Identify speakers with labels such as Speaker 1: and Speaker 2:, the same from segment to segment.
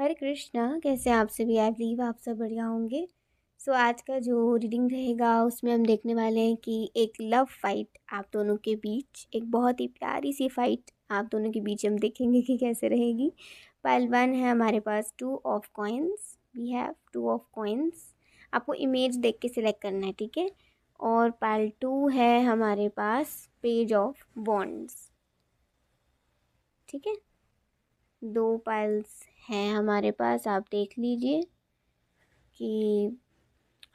Speaker 1: हरे कृष्णा। कैसे हैं आप सभी? आई बिलीव आप सब बढ़िया होंगे। सो आज का जो रीडिंग रहेगा उसमें हम देखने वाले हैं कि एक लव फाइट आप दोनों के बीच, एक बहुत ही प्यारी सी फाइट आप दोनों के बीच हम देखेंगे कि कैसे रहेगी। पाइल 1 है हमारे पास 2 of coins. We have 2 of coins. आपको इमेज देख के सिलेक्ट करना है, ठीक है। और पाइल 2 है हमारे पास पेज ऑफ वॉन्ड्स, ठीक है। 2 पाइल्स हैं हमारे पास। आप देख लीजिए कि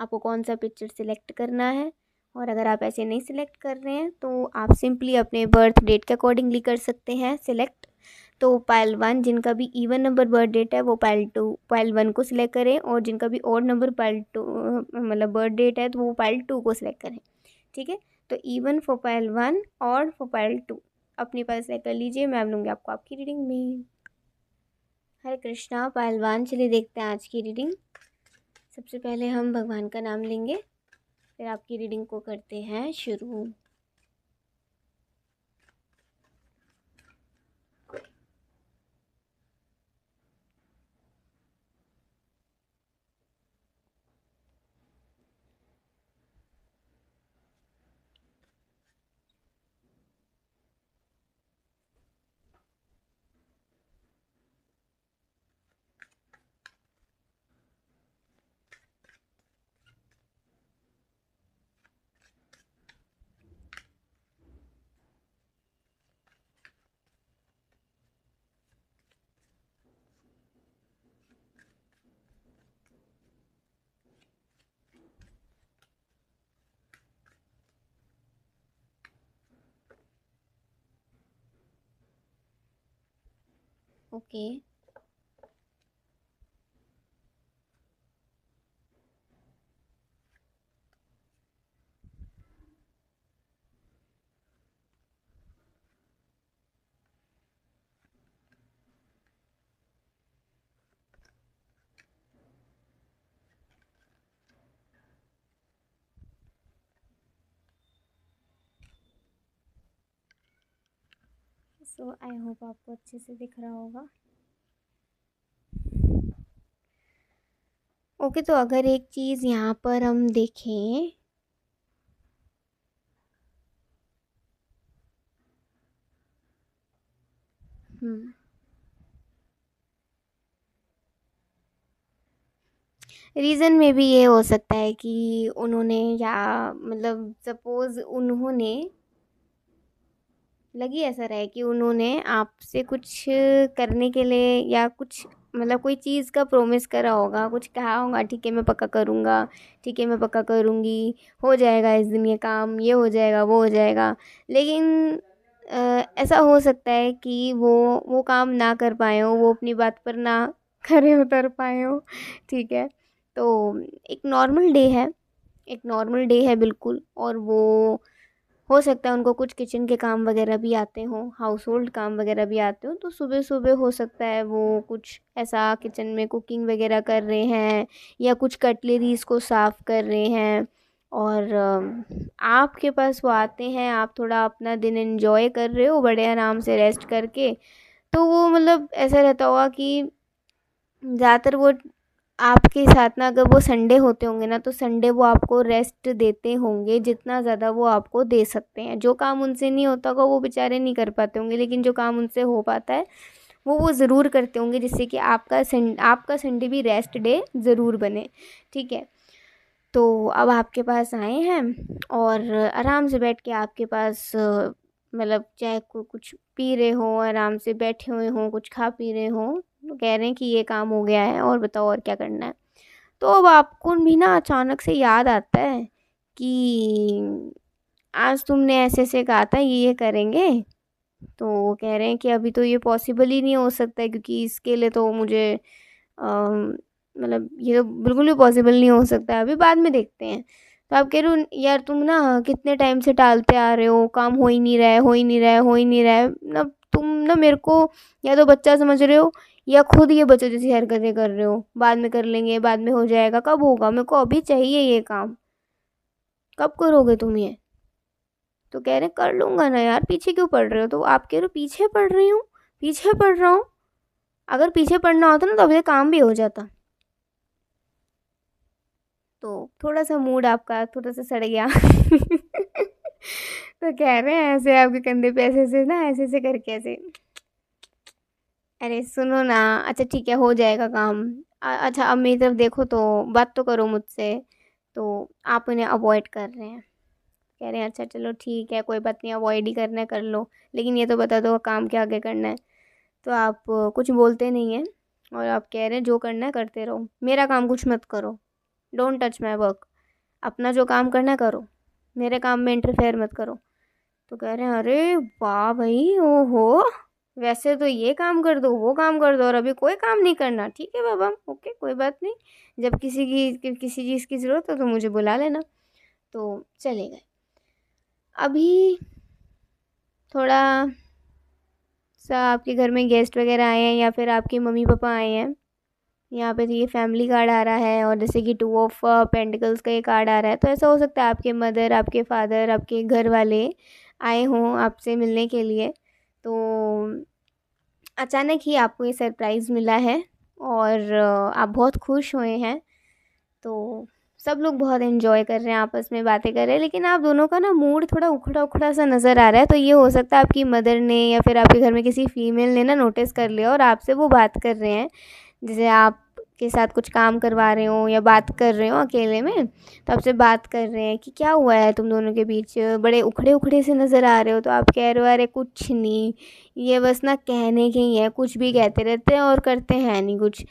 Speaker 1: आपको कौन सा पिक्चर सिलेक्ट करना है। और अगर आप ऐसे नहीं सिलेक्ट कर रहे हैं तो आप सिंपली अपने बर्थ डेट के अकॉर्डिंगली कर सकते हैं सिलेक्ट। तो पाइल 1 जिनका भी इवन नंबर बर्थ डेट है वो पाइल 1 को सिलेक्ट करें, और जिनका भी ऑड नंबर पाइल 2 मतलब बर्थ डेट है तो वो पाइल 2 को सिलेक्ट करें, ठीक है। तो इवन फॉर पाइल 1 और फॉर पाइल 2 अपनी पाइल सेलेक्ट कर लीजिए। मैं लूँगी आपको आपकी रीडिंग में। हरे कृष्णा। पाइल 1, चलिए देखते हैं आज की रीडिंग। सबसे पहले हम भगवान का नाम लेंगे, फिर आपकी रीडिंग को करते हैं शुरू। ओके, सो आई होप आपको अच्छे से दिख रहा होगा। ओके, तो अगर एक चीज़ यहाँ पर हम देखें, रीज़न में भी ये हो सकता है कि उन्होंने, या मतलब सपोज़ उन्होंने, लगी ऐसा रहे कि उन्होंने आपसे कुछ करने के लिए या कुछ मतलब कोई चीज़ का प्रॉमिस करा होगा, कुछ कहा होगा, ठीक है मैं पक्का करूँगा, ठीक है मैं पक्का करूँगी, हो जाएगा इस दिन ये काम, ये हो जाएगा, वो हो जाएगा। लेकिन ऐसा हो सकता है कि वो काम ना कर पाए हो, वो अपनी बात पर ना खरे उतर पाए हो, ठीक है। तो एक नॉर्मल डे है, एक नॉर्मल डे है बिल्कुल। और वो हो सकता है उनको कुछ किचन के काम वगैरह भी आते हों, हाउस होल्ड काम वगैरह भी आते हों, तो सुबह सुबह हो सकता है वो कुछ ऐसा किचन में कुकिंग वगैरह कर रहे हैं या कुछ कटलरीज को साफ़ कर रहे हैं। और आपके पास वो आते हैं, आप थोड़ा अपना दिन एंजॉय कर रहे हो बड़े आराम से रेस्ट करके। तो वो मतलब ऐसा रहता होगा कि ज़्यादातर वो आपके साथ ना, अगर वो संडे होते होंगे ना, तो संडे वो आपको रेस्ट देते होंगे जितना ज़्यादा वो आपको दे सकते हैं। जो काम उनसे नहीं होता होगा वो बेचारे नहीं कर पाते होंगे, लेकिन जो काम उनसे हो पाता है वो ज़रूर करते होंगे, जिससे कि आपका संडे भी रेस्ट डे ज़रूर बने, ठीक है। तो अब आपके पास आए हैं और आराम से बैठ के आपके पास मतलब चाहे कुछ पी रहे हो, आराम से बैठे हुए हों, कुछ खा पी रहे हों, तो कह रहे हैं कि ये काम हो गया है और बताओ और क्या करना है। तो अब आपको भी ना अचानक से याद आता है कि आज तुमने ऐसे ऐसे कहा था ये करेंगे। तो वो कह रहे हैं कि अभी तो ये पॉसिबल ही नहीं हो सकता है, क्योंकि इसके लिए तो मुझे मतलब ये तो बिल्कुल भी पॉसिबल नहीं हो सकता है, अभी बाद में देखते हैं। तो आप कह रहे हो यार तुम ना कितने टाइम से टालते आ रहे हो, काम हो ही नहीं रहा है, हो ही नहीं रहा है, हो ही नहीं रहा है ना। तुम ना मेरे को या तो बच्चा समझ रहे हो, या खुद ये बच्चों जैसी हरकतें कर रहे हो, बाद में कर लेंगे, बाद में हो जाएगा, कब होगा, मेरे को अभी चाहिए ये काम, कब करोगे तुम ये। तो कह रहे कर लूँगा ना यार, पीछे क्यों पड़ रहे हो। तो आप कह रहे हो पीछे पड़ रही हूँ, पीछे पड़ रहा हूँ। अगर पीछे पड़ना होता ना तो अभी काम भी हो जाता। तो थोड़ा सा मूड आपका थोड़ा सा सड़ गया। तो कह रहे हैं ऐसे आपके कंधे पे ऐसे ऐसे ना ऐसे ऐसे करके ऐसे। अरे सुनो ना, अच्छा ठीक है हो जाएगा काम। अच्छा अब मेरी तरफ देखो तो, बात तो करो मुझसे। तो आप उन्हें अवॉइड कर रहे हैं, कह रहे हैं अच्छा चलो ठीक है कोई बात नहीं, अवॉइड ही करना है कर लो, लेकिन ये तो बता दो काम क्या आगे करना है। तो आप कुछ बोलते नहीं हैं, और आप कह रहे हैं जो करना है करते रहो, मेरा काम कुछ मत करो, डोंट टच माई वर्क, अपना जो काम करना है करो, मेरे काम में इंटरफेयर मत करो। तो कह रहे हैं अरे वाह भाई ओहो, वैसे तो ये काम कर दो वो काम कर दो और अभी कोई काम नहीं करना, ठीक है बाबा ओके कोई बात नहीं, जब किसी चीज़ की ज़रूरत हो तो मुझे बुला लेना। तो चले गए। अभी थोड़ा सा आपके घर में गेस्ट वगैरह आए हैं या फिर आपके मम्मी पापा आए हैं, यहाँ पे तो ये फैमिली कार्ड आ रहा है, और जैसे कि टू ऑफ पेंटिकल्स का ये कार्ड आ रहा है, तो ऐसा हो सकता है आपके मदर आपके फादर आपके घर वाले आए हों आपसे मिलने के लिए। तो अचानक ही आपको ये सरप्राइज़ मिला है, और आप बहुत खुश हुए हैं। तो सब लोग बहुत एंजॉय कर रहे हैं, आपस में बातें कर रहे हैं, लेकिन आप दोनों का ना मूड थोड़ा उखड़ा उखड़ा सा नज़र आ रहा है। तो ये हो सकता है आपकी मदर ने या फिर आपके घर में किसी फीमेल ने ना नोटिस कर लिया और आपसे वो बात कर रहे हैं, जैसे आप के साथ कुछ काम करवा रहे हो या बात कर रहे हो अकेले में, तो आपसे बात कर रहे हैं कि क्या हुआ है तुम दोनों के बीच, बड़े उखड़े उखड़े से नज़र आ रहे हो। तो आप कह रहे हो अरे कुछ नहीं, ये बस ना कहने के ही है, कुछ भी कहते रहते हैं और करते हैं नहीं कुछ।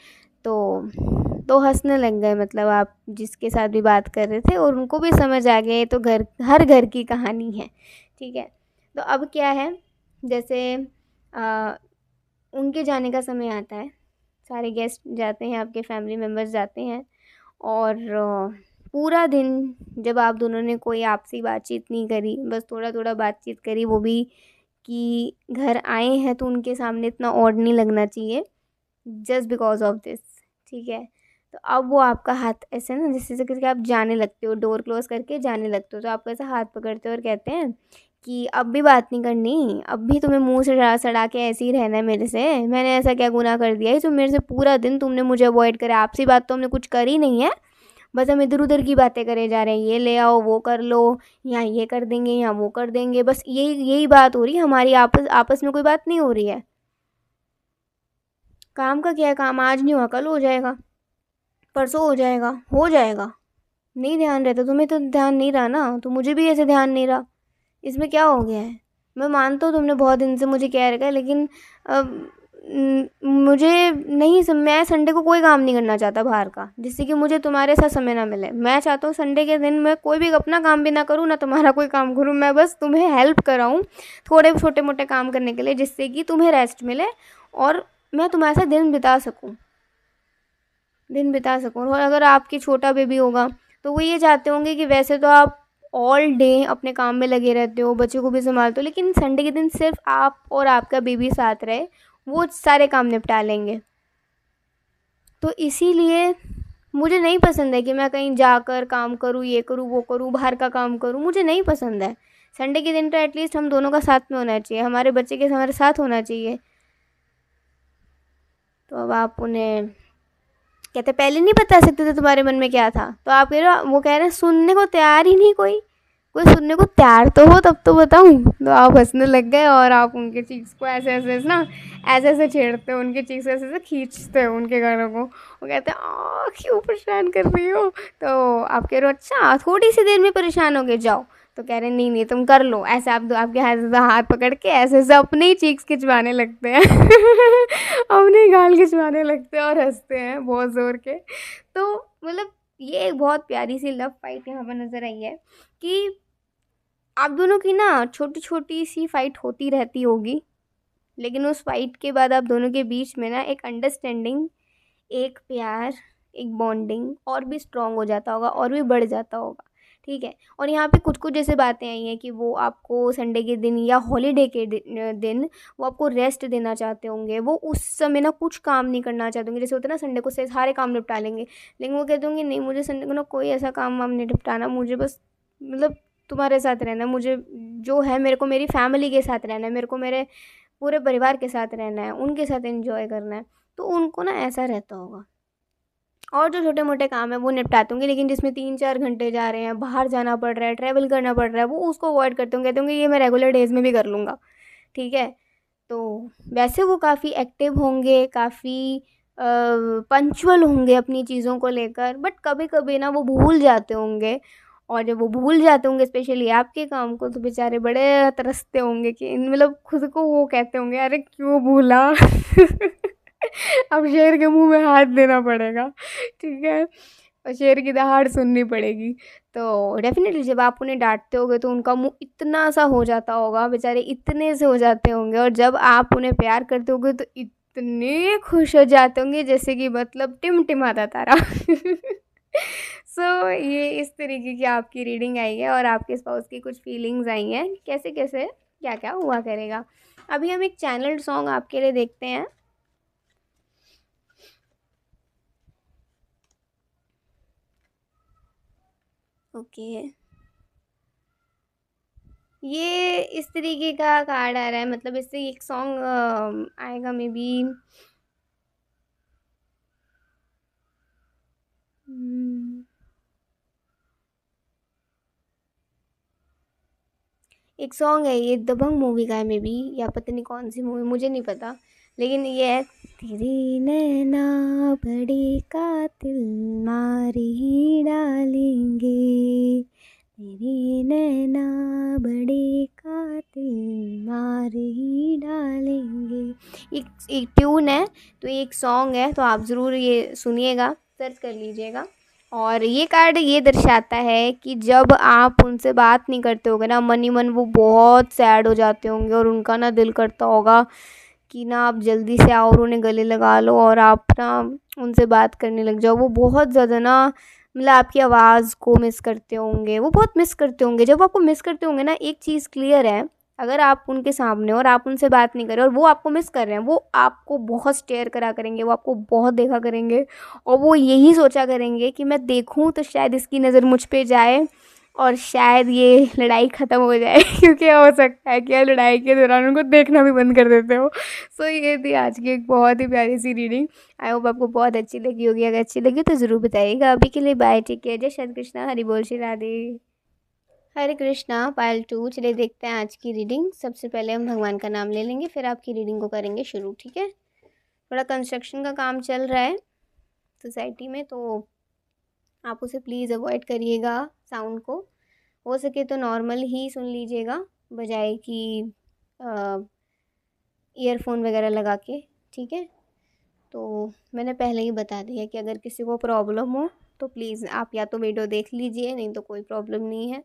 Speaker 1: तो हंसने लग गए, मतलब आप जिसके साथ भी बात कर रहे थे, और उनको भी समझ आ गया ये तो घर हर घर की कहानी है, ठीक है। तो अब क्या है, जैसे आ, उनके जाने का समय आता है, सारे गेस्ट जाते हैं आपके फैमिली मेम्बर्स जाते हैं, और पूरा दिन जब आप दोनों ने कोई आपसी बातचीत नहीं करी, बस थोड़ा थोड़ा बातचीत करी, वो भी कि घर आए हैं तो उनके सामने इतना ऑड नहीं लगना चाहिए, जस्ट बिकॉज ऑफ दिस, ठीक है। तो अब वो आपका हाथ ऐसे ना जैसे करके आप जाने लगते हो, डोर क्लोज करके जाने लगते हो, तो आपको ऐसा हाथ पकड़ते हो और कहते हैं कि अब भी बात नहीं करनी, अब भी तुम्हें मुंह से सड़ा सड़ा के ऐसे ही रहना है मेरे से, मैंने ऐसा क्या गुनाह कर दिया है जो मेरे से पूरा दिन तुमने मुझे अवॉइड करा, आपसी बात तो हमने कुछ करी नहीं है, बस हम इधर उधर की बातें करे जा रहे हैं, ये ले आओ वो कर लो, यहाँ ये कर देंगे यहाँ वो कर देंगे, बस यही यही बात हो रही है हमारी, आपस आपस में कोई बात नहीं हो रही है। काम का क्या है, काम आज नहीं हुआ कल हो जाएगा, परसों हो जाएगा, नहीं ध्यान रहता तुम्हें, तो ध्यान नहीं रहा ना, तो मुझे भी ऐसे ध्यान नहीं रहा, इसमें क्या हो गया है। मैं मानता हूँ तुमने बहुत दिन से मुझे कह रखा है, लेकिन अब मुझे नहीं मैं संडे को कोई काम नहीं करना चाहता बाहर का, जिससे कि मुझे तुम्हारे साथ समय ना मिले, मैं चाहता हूँ संडे के दिन मैं कोई भी अपना काम भी ना करूँ ना तुम्हारा कोई काम करूँ, मैं बस तुम्हें हेल्प कराऊँ थोड़े छोटे मोटे काम करने के लिए, जिससे कि तुम्हें रेस्ट मिले और मैं तुम्हारे साथ दिन बिता सकूँ। और अगर आपकी छोटा बेबी होगा तो वो ये चाहते होंगे कि वैसे तो आप ऑल डे अपने काम में लगे रहते हो, बच्चे को भी संभालते हो, लेकिन संडे के दिन सिर्फ आप और आपका बेबी साथ रहे, वो सारे काम निपटा लेंगे। तो इसीलिए मुझे नहीं पसंद है कि मैं कहीं जाकर काम करूँ, ये करूँ वो करूँ, बाहर का काम करूँ, मुझे नहीं पसंद है। संडे के दिन तो एटलीस्ट हम दोनों का साथ में होना चाहिए, हमारे बच्चे के हमारे साथ होना चाहिए। तो अब आप उन्हें कहते पहले नहीं बता सकते थे तुम्हारे मन में क्या था, तो आप कह रहे हो, वो कह रहे हैं सुनने को तैयार ही नहीं कोई, कोई सुनने को तैयार तो हो तब तो बताऊं। तो आप हंसने लग गए और आप उनके चीक्स को ऐसे ऐसे ना ऐसे ऐसे छेड़ते हो, उनके चीक्स ऐसे ऐसे खींचते हो उनके गालों को, वो कहते हैं क्यों परेशान कर रही हो। तो आप कह रहे हो अच्छा थोड़ी सी देर में परेशान हो गए जाओ, तो कह रहे नहीं नहीं तुम कर लो ऐसे, आप आपके हाथ से हाथ पकड़ के ऐसे ऐसे अपने ही चीक्स खिंचवाने लगते हैं। अपने ही गाल खिंचवाने लगते हैं और हंसते हैं बहुत ज़ोर के। तो मतलब ये एक बहुत प्यारी सी लव फाइट यहाँ पर नज़र आई है कि आप दोनों की ना छोटी छोटी सी फाइट होती रहती होगी, लेकिन उस फाइट के बाद आप दोनों के बीच में ना एक अंडरस्टैंडिंग, एक प्यार, एक बॉन्डिंग और भी स्ट्रॉन्ग हो जाता होगा और भी बढ़ जाता होगा, ठीक है। और यहाँ पे कुछ कुछ जैसे बातें आई हैं कि वो आपको संडे के दिन या हॉलीडे के दिन वो आपको रेस्ट देना चाहते होंगे, वो उस समय ना कुछ काम नहीं करना चाहते होंगे, जैसे होता है ना संडे को से सारे काम निपटा लेंगे, लेकिन वो कहते होंगे नहीं मुझे संडे को ना कोई ऐसा काम वाम नहीं निपटाना, मुझे बस मतलब तुम्हारे साथ रहना है, मुझे जो है मेरे को मेरी फैमिली के साथ रहना है, मेरे को मेरे पूरे परिवार के साथ रहना है, उनके साथ एंजॉय करना है। तो उनको ना ऐसा रहता होगा। और जो छोटे मोटे काम है वो निपटाते होंगे, लेकिन जिसमें 3-4 घंटे जा रहे हैं, बाहर जाना पड़ रहा है, ट्रैवल करना पड़ रहा है, वो उसको अवॉइड करते होंगे, कहते होंगे ये मैं रेगुलर डेज में भी कर लूँगा। ठीक है। तो वैसे वो काफ़ी एक्टिव होंगे, काफ़ी पंक्चुअल होंगे अपनी चीज़ों को लेकर, बट कभी कभी ना वो भूल जाते होंगे। और जब वो भूल जाते होंगे स्पेशली आपके काम को, तो बेचारे बड़े तरसते होंगे कि मतलब खुद को वो कहते होंगे अरे क्यों भूला। अब शेर के मुंह में हाथ देना पड़ेगा। ठीक है। और शेर की दहाड़ सुननी पड़ेगी। तो डेफिनेटली जब आप उन्हें डांटते होगे तो उनका मुंह इतना सा हो जाता होगा, बेचारे इतने से हो जाते होंगे। और जब आप उन्हें प्यार करते होगे तो इतने खुश हो जाते होंगे जैसे कि मतलब टिमटिमाता तारा। सो ये इस तरीके की आपकी रीडिंग आई है और आपके स्पाउस की कुछ फीलिंग्स आई हैं, कैसे कैसे क्या क्या हुआ करेगा। अभी हम एक चैनल्ड सॉन्ग आपके लिए देखते हैं। ओके। ये इस तरीके का कार्ड आ रहा है, मतलब इससे एक सॉन्ग आएगा मे बी। एक सॉन्ग है, ये दबंग मूवी का है मे बी, या पता नहीं कौन सी मूवी, मुझे नहीं पता। लेकिन ये है, तेरी नैना बड़ी कातिल मार ही डालेंगे, तेरी नैना बड़ी कातिल मार ही डालेंगे। एक ट्यून है, तो एक सॉन्ग है, तो आप ज़रूर ये सुनिएगा, सर्च कर लीजिएगा। और ये कार्ड ये दर्शाता है कि जब आप उनसे बात नहीं करते होगे ना, मन ही मन वो बहुत सैड हो जाते होंगे और उनका ना दिल करता होगा कि ना आप जल्दी से आओ और उन्हें गले लगा लो और आप ना उनसे बात करने लग जाओ। वो बहुत ज़्यादा ना मतलब आपकी आवाज़ को मिस करते होंगे, वो बहुत मिस करते होंगे। जब आपको मिस करते होंगे ना, एक चीज़ क्लियर है, अगर आप उनके सामने और आप उनसे बात नहीं कर रहे और वो आपको मिस कर रहे हैं, वो आपको बहुत स्टेयर करा करेंगे, वो आपको बहुत देखा करेंगे और वो यही सोचा करेंगे कि मैं देखूं तो शायद इसकी नज़र मुझ पे जाए और शायद ये लड़ाई ख़त्म हो जाए। क्योंकि हो सकता है कि लड़ाई के दौरान उनको देखना भी बंद कर देते हो। सो ये थी आज की एक बहुत ही प्यारी सी रीडिंग। आई होप आपको बहुत अच्छी लगी होगी, अगर अच्छी लगी तो ज़रूर बताइएगा। अभी के लिए बाय, टेक केयर, जय श्री कृष्णा, हरि बोल, श्री राधे। हरे कृष्णा पायल 2। चलिए देखते हैं आज की रीडिंग। सबसे पहले हम भगवान का नाम ले लेंगे, फिर आपकी रीडिंग को करेंगे शुरू। ठीक है। थोड़ा कंस्ट्रक्शन का काम चल रहा है सोसाइटी में, तो आप उसे प्लीज़ अवॉइड करिएगा साउंड को। हो सके तो नॉर्मल ही सुन लीजिएगा, बजाय कि ईयरफोन वगैरह लगा के। ठीक है। तो मैंने पहले ही बता दिया कि अगर किसी को प्रॉब्लम हो तो प्लीज़ आप या तो वीडियो देख लीजिए, नहीं तो कोई प्रॉब्लम नहीं है।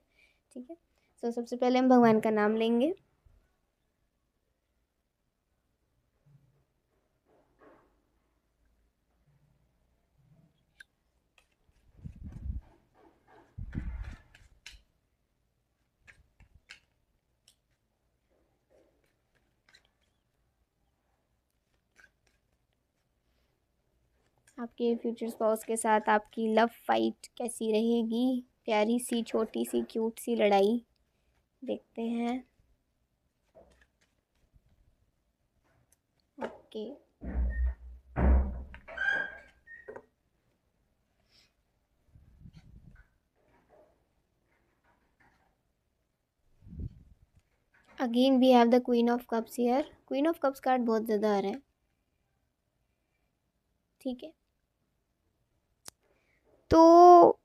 Speaker 1: ठीक है। तो सबसे पहले हम भगवान का नाम लेंगे। आपके फ्यूचर स्पाउस के साथ आपकी लव फाइट कैसी रहेगी, प्यारी सी छोटी सी क्यूट सी लड़ाई देखते हैं। Okay. Again we have the queen of cups here. Queen of cups card बहुत ज़्यादा आ रहा है। ठीक है। तो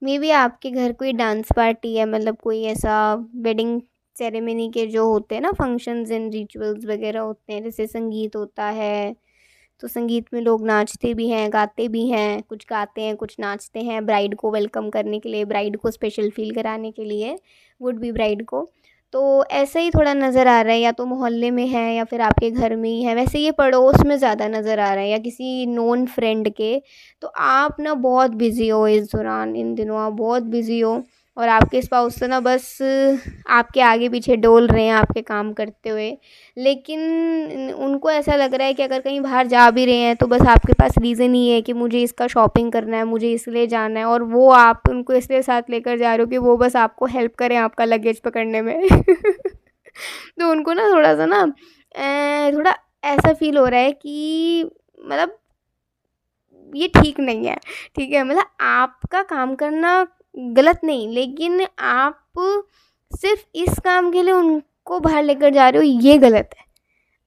Speaker 1: मे बी आपके घर कोई डांस पार्टी है, मतलब कोई ऐसा वेडिंग सेरेमनी के जो होते हैं ना फंक्शंस एंड रिचुअल्स वगैरह होते हैं, जैसे संगीत होता है, तो संगीत में लोग नाचते भी हैं, गाते भी हैं, कुछ गाते हैं कुछ नाचते हैं, ब्राइड को वेलकम करने के लिए, ब्राइड को स्पेशल फील कराने के लिए, वुड बी ब्राइड को। तो ऐसा ही थोड़ा नज़र आ रहा है, या तो मोहल्ले में है या फिर आपके घर में ही है। वैसे ये पड़ोस में ज़्यादा नज़र आ रहा है या किसी नोन फ्रेंड के। तो आप ना बहुत बिज़ी हो इस दौरान, इन दिनों आप बहुत बिज़ी हो और आपके स्पाउस से ना बस आपके आगे पीछे डोल रहे हैं आपके काम करते हुए। लेकिन उनको ऐसा लग रहा है कि अगर कहीं बाहर जा भी रहे हैं तो बस आपके पास रीज़न ही है कि मुझे इसका शॉपिंग करना है, मुझे इसलिए जाना है, और वो आप उनको इसलिए साथ लेकर जा रहे हो कि वो बस आपको हेल्प करें आपका लगेज पकड़ने में। तो उनको ना थोड़ा-सा ना थोड़ा ऐसा फ़ील हो रहा है कि मतलब ये ठीक नहीं है, ठीक है? मतलब आपका काम करना गलत नहीं, लेकिन आप सिर्फ़ इस काम के लिए उनको बाहर लेकर जा रहे हो, ये गलत है।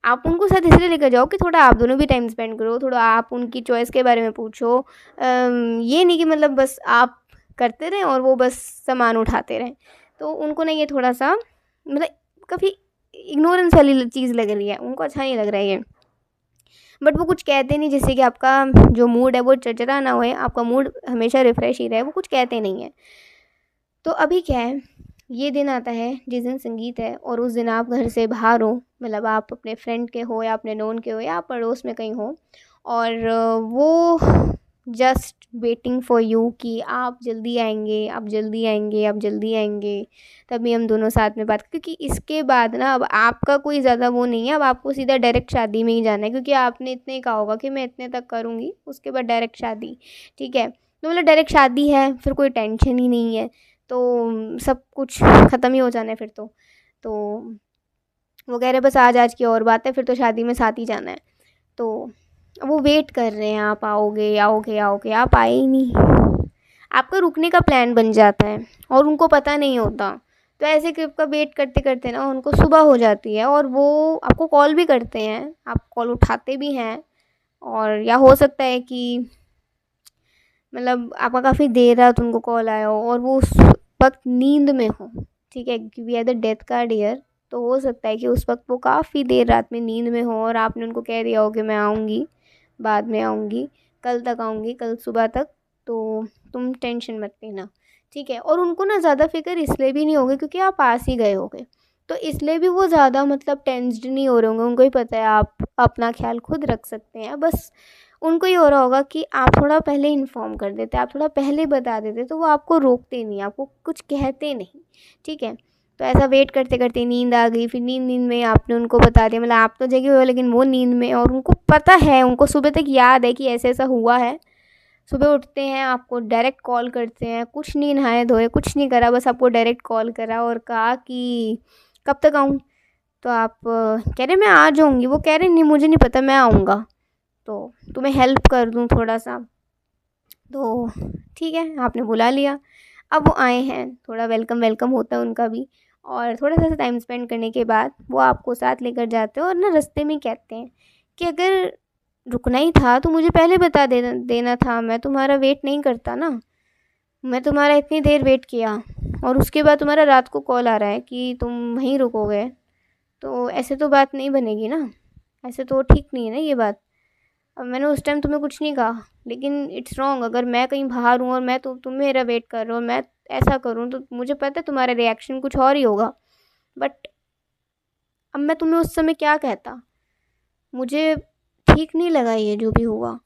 Speaker 1: आप उनको साथ इसलिए लेकर जाओ कि थोड़ा आप दोनों भी टाइम स्पेंड करो, थोड़ा आप उनकी चॉइस के बारे में पूछो। ये नहीं कि मतलब बस आप करते रहें और वो बस सामान उठाते रहें। तो उनको ना ये थोड़ा-सा मतलब काफ़ी इग्नोरेंस वाली चीज़ लग रही है, उनको अच्छा नहीं लग रहा है ये। बट वो कुछ कहते नहीं, जिससे कि आपका जो मूड है वो चिड़चिड़ा ना होए, आपका मूड हमेशा रिफ़्रेश ही रहे, वो कुछ कहते नहीं हैं। तो अभी क्या है, ये दिन आता है जिस दिन संगीत है और उस दिन आप घर से बाहर हो, मतलब आप अपने फ्रेंड के हो या अपने नोन के हो या आप पड़ोस में कहीं हो, और वो जस्ट वेटिंग फॉर यू कि आप जल्दी आएंगे, आप जल्दी आएंगे, आप जल्दी आएंगे, तभी हम दोनों साथ में बात, क्योंकि इसके बाद ना अब आपका कोई ज़्यादा वो नहीं है, अब आपको सीधा डायरेक्ट शादी में ही जाना है, क्योंकि आपने इतने ही कहा होगा कि मैं इतने तक करूँगी, उसके बाद डायरेक्ट शादी। ठीक है, तो मतलब डायरेक्ट शादी है, फिर कोई टेंशन ही नहीं है, तो सब कुछ ख़त्म ही हो जाना है फिर तो वो कह रहे बस आज की और बात है, फिर तो शादी में साथ ही जाना है। तो वो वेट कर रहे हैं, आप आओगे आओगे आओगे, आप आए ही नहीं। आपका रुकने का प्लान बन जाता है और उनको पता नहीं होता। तो ऐसे कि आपका वेट करते करते ना उनको सुबह हो जाती है और वो आपको कॉल भी करते हैं, आप कॉल उठाते भी हैं, और या हो सकता है कि मतलब आपका काफ़ी देर रात उनको कॉल आया हो और वो उस वक्त नींद में हो। ठीक है, क्योंकि we are the death card year, तो हो सकता है कि उस वक्त वो काफ़ी देर रात में नींद में हो और आपने उनको कह दिया हो कि मैं आऊँगी, बाद में आऊँगी, कल तक आऊँगी, कल सुबह तक, तो तुम टेंशन मत लेना। ठीक है, और उनको ना ज़्यादा फिक्र इसलिए भी नहीं होगी क्योंकि आप पास ही गए होगे, तो इसलिए भी वो ज़्यादा मतलब टेंस्ड नहीं हो रहे होंगे। उनको ही पता है आप अपना ख्याल खुद रख सकते हैं। बस उनको ये हो रहा होगा कि आप थोड़ा पहले इन्फॉर्म कर देते, आप थोड़ा पहले बता देते, तो वो आपको रोकते नहीं, आपको कुछ कहते नहीं। ठीक है, तो ऐसा वेट करते करते नींद आ गई, फिर नींद में आपने उनको बता दिया, मतलब आप तो जगे हुए हो लेकिन वो नींद में, और उनको पता है, उनको सुबह तक याद है कि ऐसे ऐसा हुआ है। सुबह उठते हैं, आपको डायरेक्ट कॉल करते हैं, कुछ नहीं नहाए धोए, कुछ नहीं करा, बस आपको डायरेक्ट कॉल करा और कहा कि कब तक आऊँ। तो आप कह रहे मैं आ जाऊँगी, वो कह रहे नहीं मुझे नहीं पता, मैं आऊँगा, तो तुम्हें हेल्प कर दूँ थोड़ा सा। तो ठीक है, आपने बुला लिया, अब वो आए हैं, थोड़ा वेलकम वेलकम होता है उनका भी, और थोड़ा सा टाइम स्पेंड करने के बाद वो आपको साथ लेकर जाते हैं और ना रास्ते में कहते हैं कि अगर रुकना ही था तो मुझे पहले बता देना था, मैं तुम्हारा वेट नहीं करता ना, मैं तुम्हारा इतनी देर वेट किया और उसके बाद तुम्हारा रात को कॉल आ रहा है कि तुम वहीं रुकोगे, तो ऐसे तो बात नहीं बनेगी ना, ऐसे तो ठीक नहीं है ना ये बात। अब मैंने उस टाइम तुम्हें कुछ नहीं कहा, लेकिन इट्स रॉन्ग, अगर मैं कहीं बाहर हूँ और मैं तुम मेरा वेट कर रहे हो और मैं ऐसा करूँ, तो मुझे पता है तुम्हारा रिएक्शन कुछ और ही होगा, बट अब मैं तुम्हें उस समय क्या कहता, मुझे ठीक नहीं लगा ये जो भी हुआ।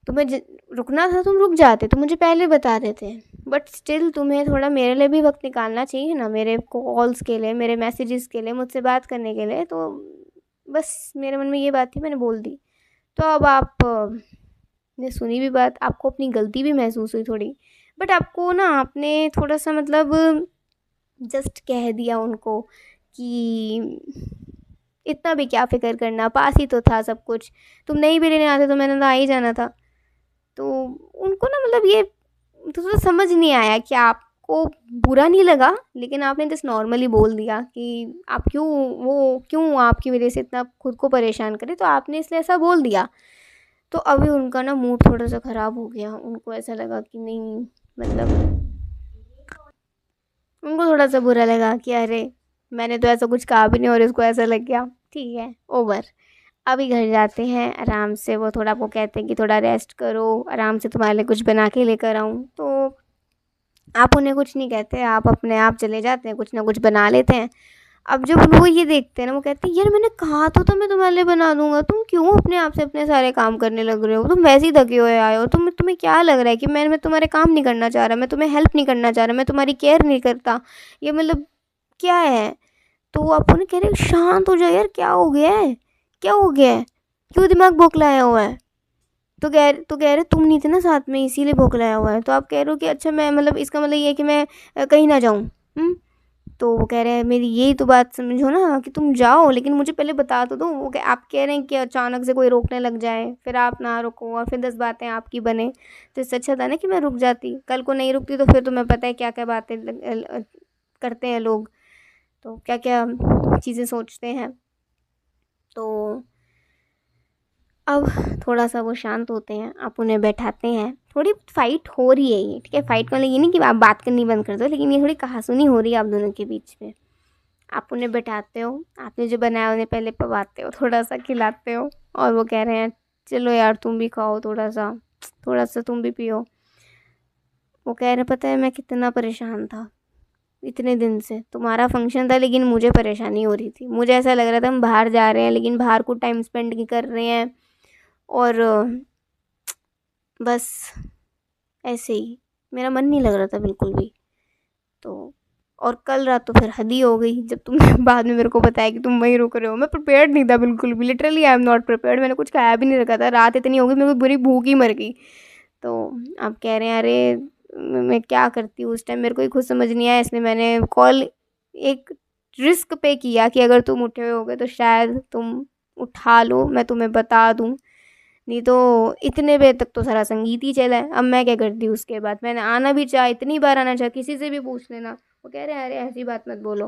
Speaker 1: तुम्हें रुकना था, तुम रुक जाते, तुम मुझे पहले बता देते, बट स्टिल तुम्हें थोड़ा मेरे लिए भी वक्त निकालना चाहिए ना, मेरे कॉल्स के लिए, मेरे मैसेजेस के लिए, मुझसे बात करने के लिए। तो बस मेरे मन में ये बात थी, मैंने बोल दी। तो अब आप ने सुनी भी बात, आपको अपनी गलती भी महसूस हुई थोड़ी, बट आपको ना आपने थोड़ा सा मतलब जस्ट कह दिया उनको कि इतना भी क्या फ़िक्र करना, पास ही तो था सब कुछ, तुम नहीं भी लेने आते तो मैंने तो आ ही जाना था। तो उनको ना मतलब ये थोड़ा समझ नहीं आया कि आपको बुरा नहीं लगा, लेकिन आपने जस्ट नॉर्मली बोल दिया कि आप क्यों आपकी वजह से इतना खुद को परेशान करे, तो आपने इसलिए ऐसा बोल दिया। तो अभी उनका ना मूड थोड़ा सा ख़राब हो गया, उनको ऐसा लगा कि नहीं, मतलब उनको थोड़ा सा बुरा लगा कि अरे मैंने तो ऐसा कुछ कहा भी नहीं और इसको ऐसा लग गया। ठीक है, ओवर। अभी घर जाते हैं आराम से, वो थोड़ा आपको कहते हैं कि थोड़ा रेस्ट करो, आराम से तुम्हारे लिए कुछ बना के लेकर आऊँ, तो आप उन्हें कुछ नहीं कहते, आप अपने आप चले जाते हैं, कुछ ना कुछ बना लेते हैं। अब जब वो ये देखते हैं ना, वो कहते हैं यार मैंने कहा तो था मैं तुम्हारे लिए बना दूंगा, तुम क्यों अपने आप से अपने सारे काम करने लग रहे हो, तुम वैसे ही थके हुए आए हो, तुम्हें क्या लग रहा है कि मैं तुम्हारे काम नहीं करना चाह रहा, मैं तुम्हें हेल्प नहीं करना चाह रहा, मैं तुम्हारी केयर नहीं करता, ये मतलब क्या है। तो वो आप उन्हें कह रहे शांत हो जाओ यार, क्या हो गया है, क्या हो गया है, क्यों दिमाग बौखलाया हुआ है। तो कह रहे तुम नहीं थे ना साथ में, इसीलिए बौखलाया हुआ है। तो आप कह रहे हो कि अच्छा मैं मतलब इसका मतलब ये है कि मैं कहीं ना जाऊँ। तो वो कह रहे हैं मेरी यही तो बात समझो ना कि तुम जाओ, लेकिन मुझे पहले बता तो दो। आप कह रहे हैं कि अचानक से कोई रोकने लग जाए, फिर आप ना रुको और फिर 10 बातें आपकी बने। तो इससे अच्छा था ना कि मैं रुक जाती। कल को नहीं रुकती तो फिर तुम्हें पता है क्या क्या बातें करते हैं लोग, तो क्या क्या चीज़ें सोचते हैं। तो अब थोड़ा सा वो शांत होते हैं, आप उन्हें बैठाते हैं। थोड़ी फाइट हो रही है ये, ठीक है, फाइट का ये नहीं कि आप बात करनी बंद कर दो, लेकिन ये थोड़ी कहासुनी हो रही है आप दोनों के बीच में। आप उन्हें बैठाते हो, आपने जो बनाया उन्हें पहले पवाते हो, थोड़ा सा खिलाते हो, और वो कह रहे हैं चलो यार तुम भी खाओ, थोड़ा सा तुम भी पियो। वो कह रहे पता है मैं कितना परेशान था इतने दिन से। तुम्हारा फंक्शन था लेकिन मुझे परेशानी हो रही थी, मुझे ऐसा लग रहा था हम बाहर जा रहे हैं लेकिन बाहर को टाइम स्पेंड नहीं कर रहे हैं, और बस ऐसे ही मेरा मन नहीं लग रहा था बिल्कुल भी। तो और कल रात तो फिर हद ही हो गई जब तुमने बाद में मेरे को बताया कि तुम वहीं रुक रहे हो। मैं प्रिपेयर्ड नहीं था बिल्कुल भी, literally I am not prepared. मैंने कुछ खाया भी नहीं रखा था, रात इतनी हो गई मेरे को बुरी भूख ही मर गई। तो आप कह रहे हैं अरे मैं क्या करती हूँ उस टाइम, मेरे को ही खुद समझ नहीं आया, इसलिए मैंने कॉल एक रिस्क पे किया कि अगर तुम उठे हुए होगे तो शायद तुम उठा लो, मैं तुम्हें बता दूँ। नहीं तो इतने बजे तक तो सारा संगीत ही चला है। अब मैं क्या करती हूँ उसके बाद, मैंने आना भी चाहा, इतनी बार आना चाहा, किसी से भी पूछ लेना। वो कह रहे हैं अरे ऐसी बात मत बोलो।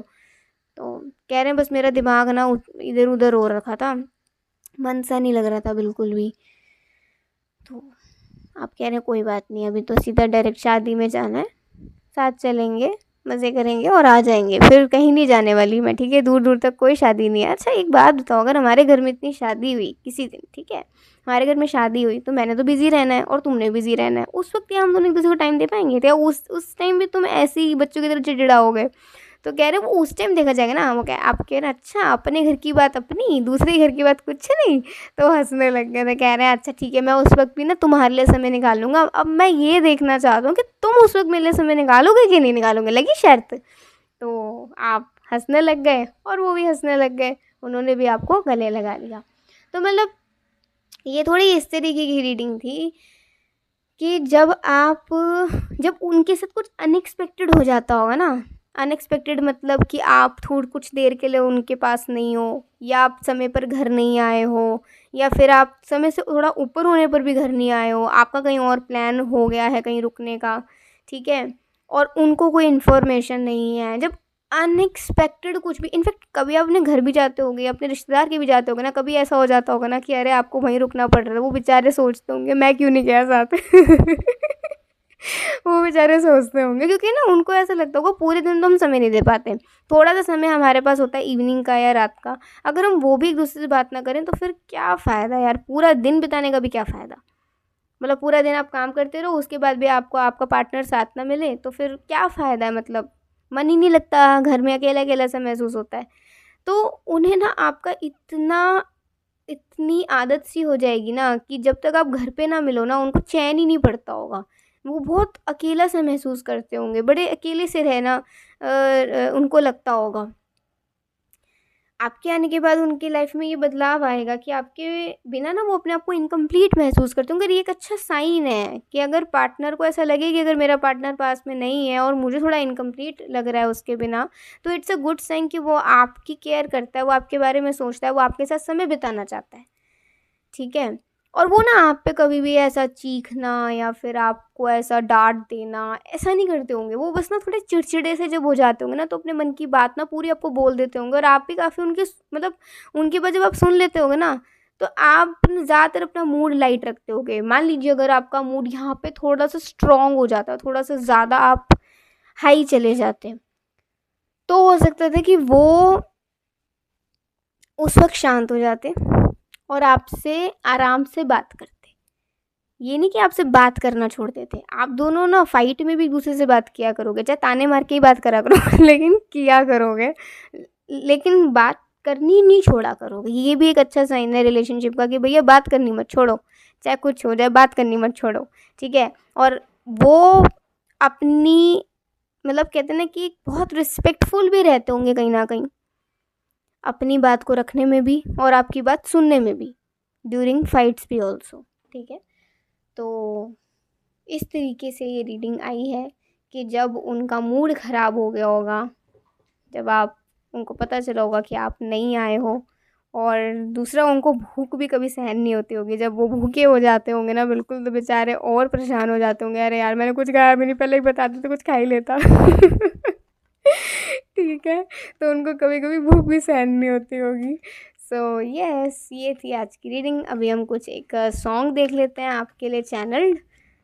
Speaker 1: तो कह रहे हैं बस मेरा दिमाग ना इधर उधर हो रखा था, मन सा नहीं लग रहा था बिल्कुल भी। तो आप कह रहे हैं कोई बात नहीं, अभी तो सीधा डायरेक्ट शादी में जाना है, साथ चलेंगे, मज़े करेंगे और आ जाएंगे, फिर कहीं नहीं जाने वाली मैं, ठीक है, दूर दूर तक कोई शादी नहीं है। अच्छा एक बात बताओ, अगर हमारे घर में इतनी शादी हुई किसी दिन, ठीक है, हमारे घर में शादी हुई तो मैंने तो बिज़ी रहना है और तुमने बिज़ी रहना है, उस वक्त क्या हम दोनों एक दूसरे को टाइम दे पाएंगे? क्या उस टाइम भी तुम ऐसे ही बच्चों की तरह चिड़चिड़ाओगे? तो कह रहे वो उस टाइम देखा जाएगा ना। वो क्या आप कह रहे हैं अच्छा अपने घर की बात अपनी, दूसरे घर की बात कुछ नहीं। तो हंसने लग गए थे, कह रहे हैं अच्छा ठीक है मैं उस वक्त भी ना तुम्हारे लिए समय निकाल लूँगा। अब मैं ये देखना चाहता हूँ कि तुम उस वक्त मेरे लिए समय निकालोगे कि नहीं निकालोगे, लगी शर्त? तो आप हंसने लग गए और वो भी हंसने लग गए, उन्होंने भी आपको गले लगा लिया। तो मतलब ये थोड़ी इस तरीके की रीडिंग थी कि जब उनके साथ कुछ अनएक्सपेक्टेड हो जाता होगा ना, अनएक्सपेक्टेड मतलब कि आप थोड़ी कुछ देर के लिए उनके पास नहीं हो, या आप समय पर घर नहीं आए हो, या फिर आप समय से थोड़ा ऊपर होने पर भी घर नहीं आए हो, आपका कहीं और प्लान हो गया है कहीं रुकने का, ठीक है, और उनको कोई इन्फॉर्मेशन नहीं है। जब अनएक्सपेक्टेड कुछ भी, इनफैक्ट कभी आप अपने घर भी जाते होंगे, अपने रिश्तेदार के भी जाते होंगे ना, कभी ऐसा हो जाता होगा ना कि अरे आपको वहीं रुकना पड़ रहा है, वो बेचारे सोचते होंगे मैं क्यों नहीं गया साथ। वो बेचारे सोचते होंगे क्योंकि ना उनको ऐसा लगता होगा पूरे दिन तो हम समय नहीं दे पाते, थोड़ा सा समय हमारे पास होता है इवनिंग का या रात का, अगर हम वो भी एक दूसरे से बात ना करें तो फिर क्या फ़ायदा यार, पूरा दिन बिताने का भी क्या फ़ायदा। मतलब पूरा दिन आप काम करते रहो, उसके बाद भी आपको आपका पार्टनर साथ ना मिले तो फिर क्या फ़ायदा है, मतलब मन ही नहीं लगता, घर में अकेला अकेला सा महसूस होता है। तो उन्हें ना आपका इतनी आदत सी हो जाएगी ना कि जब तक आप घर पे ना मिलो ना उनको चैन ही नहीं पड़ता होगा, वो बहुत अकेला सा महसूस करते होंगे, बड़े अकेले से रहना उनको लगता होगा। आपके आने के बाद उनकी लाइफ में ये बदलाव आएगा कि आपके बिना ना वो अपने आप को इनकम्प्लीट महसूस करते होंगे। ये एक अच्छा साइन है कि अगर पार्टनर को ऐसा लगे कि अगर मेरा पार्टनर पास में नहीं है और मुझे थोड़ा इनकम्प्लीट लग रहा है उसके बिना, तो इट्स अ गुड साइन कि वो आपकी केयर करता है, वो आपके बारे में सोचता है, वो आपके साथ समय बिताना चाहता है, ठीक है। और वो ना आप पे कभी भी ऐसा चीखना या फिर आपको ऐसा डाँट देना ऐसा नहीं करते होंगे। वो बस ना थोड़े चिड़चिड़े से जब हो जाते होंगे ना तो अपने मन की बात ना पूरी आपको बोल देते होंगे, और आप भी काफ़ी उनके मतलब उनकी बात जब आप सुन लेते होगे ना तो आप ज़्यादातर अपना मूड लाइट रखते होगे। मान लीजिए अगर आपका मूड यहाँ पे थोड़ा सा स्ट्रॉन्ग हो जाता है, थोड़ा सा ज़्यादा आप हाई चले जाते हैं, तो हो सकता था कि वो उस वक्त शांत हो जाते और आपसे आराम से बात करते। ये नहीं कि आपसे बात करना छोड़ देते, आप दोनों ना फाइट में भी एक दूसरे से बात किया करोगे, चाहे ताने मार के ही बात करा करो लेकिन किया करोगे, लेकिन बात करनी नहीं छोड़ा करोगे। ये भी एक अच्छा साइन है रिलेशनशिप का कि भैया बात करनी मत छोड़ो, चाहे कुछ हो जाए बात करनी मत छोड़ो, ठीक है। और वो अपनी मतलब कहते हैं ना कि बहुत रिस्पेक्टफुल भी रहते होंगे कहीं ना कहीं, अपनी बात को रखने में भी और आपकी बात सुनने में भी, ड्यूरिंग फाइट्स भी ऑल्सो, ठीक है। तो इस तरीके से ये रीडिंग आई है कि जब उनका मूड ख़राब हो गया होगा, जब आप उनको पता चला होगा कि आप नहीं आए हो। और दूसरा, उनको भूख भी कभी सहन नहीं होती होगी। जब वो भूखे हो जाते होंगे ना बिल्कुल, तो बेचारे और परेशान हो जाते होंगे, अरे यार मैंने कुछ खाया भी नहीं, पहले ही बता देते तो कुछ खा ही लेता। ठीक है, तो उनको कभी कभी भूख भी सहन नहीं होती होगी। सो यस, ये थी आज की रीडिंग। अभी हम कुछ एक सॉन्ग देख लेते हैं आपके लिए चैनल्ड।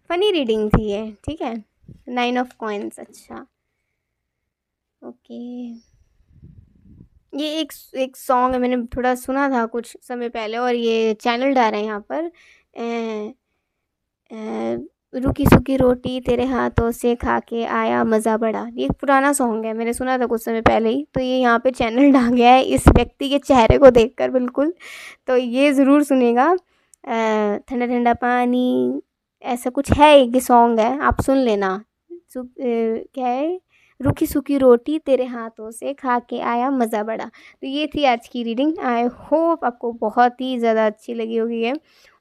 Speaker 1: फनी रीडिंग थी ये, ठीक है। 9 ऑफ कॉइन्स, अच्छा ओके। ये एक सॉन्ग है, मैंने थोड़ा सुना था कुछ समय पहले, और ये चैनल आ रहा है यहाँ पर। रुकी सूखी रोटी तेरे हाथों से खा के आया मज़ा बड़ा। ये एक पुराना सॉन्ग है, मैंने सुना था कुछ समय पहले ही, तो ये यहाँ पे चैनल आ गया है इस व्यक्ति के चेहरे को देखकर बिल्कुल। तो ये ज़रूर सुनेगा। ठंडा ठंडा पानी, ऐसा कुछ है, एक सॉन्ग है, आप सुन लेना। क्या है, रूखी सूखी रोटी तेरे हाथों से खा के आया मज़ा बड़ा। तो ये थी आज की रीडिंग। आई होप आपको बहुत ही ज़्यादा अच्छी लगी होगी ये,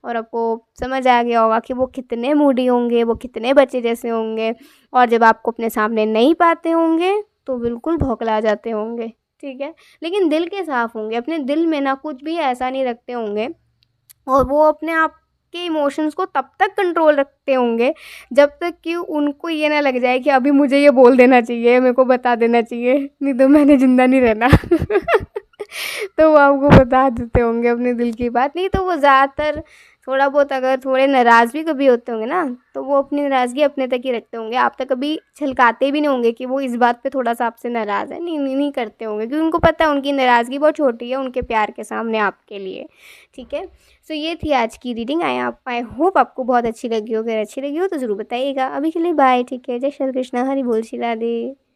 Speaker 1: और आपको समझ आ गया होगा कि वो कितने मूडी होंगे, वो कितने बच्चे जैसे होंगे, और जब आपको अपने सामने नहीं पाते होंगे तो बिल्कुल भौंकला जाते होंगे, ठीक है। लेकिन दिल के साफ़ होंगे, अपने दिल में ना कुछ भी ऐसा नहीं रखते होंगे, और वो अपने आप के इमोशंस को तब तक कंट्रोल रखते होंगे जब तक कि उनको ये ना लग जाए कि अभी मुझे ये बोल देना चाहिए, मेरे को बता देना चाहिए, नहीं तो मैंने ज़िंदा नहीं रहना। तो वो आपको बता देते होंगे अपने दिल की बात। नहीं तो वो ज़्यादातर थोड़ा बहुत अगर थोड़े नाराज़ भी कभी होते होंगे ना, तो वो अपनी नाराज़गी अपने तक ही रखते होंगे, आप तक कभी छलकाते भी नहीं होंगे कि वो इस बात पे थोड़ा सा आपसे नाराज़ है। नहीं नहीं नहीं करते होंगे, क्योंकि उनको पता है उनकी नाराज़गी बहुत छोटी है उनके प्यार के सामने आपके लिए, ठीक है। सो ये थी आज की रीडिंग। आई होप आपको बहुत अच्छी लगी हो। अगर अच्छी लगी हो तो ज़रूर बताइएगा। अभी के लिए बाय, ठीक है। जय श्री कृष्णा, हरि बोल, श्री राधे।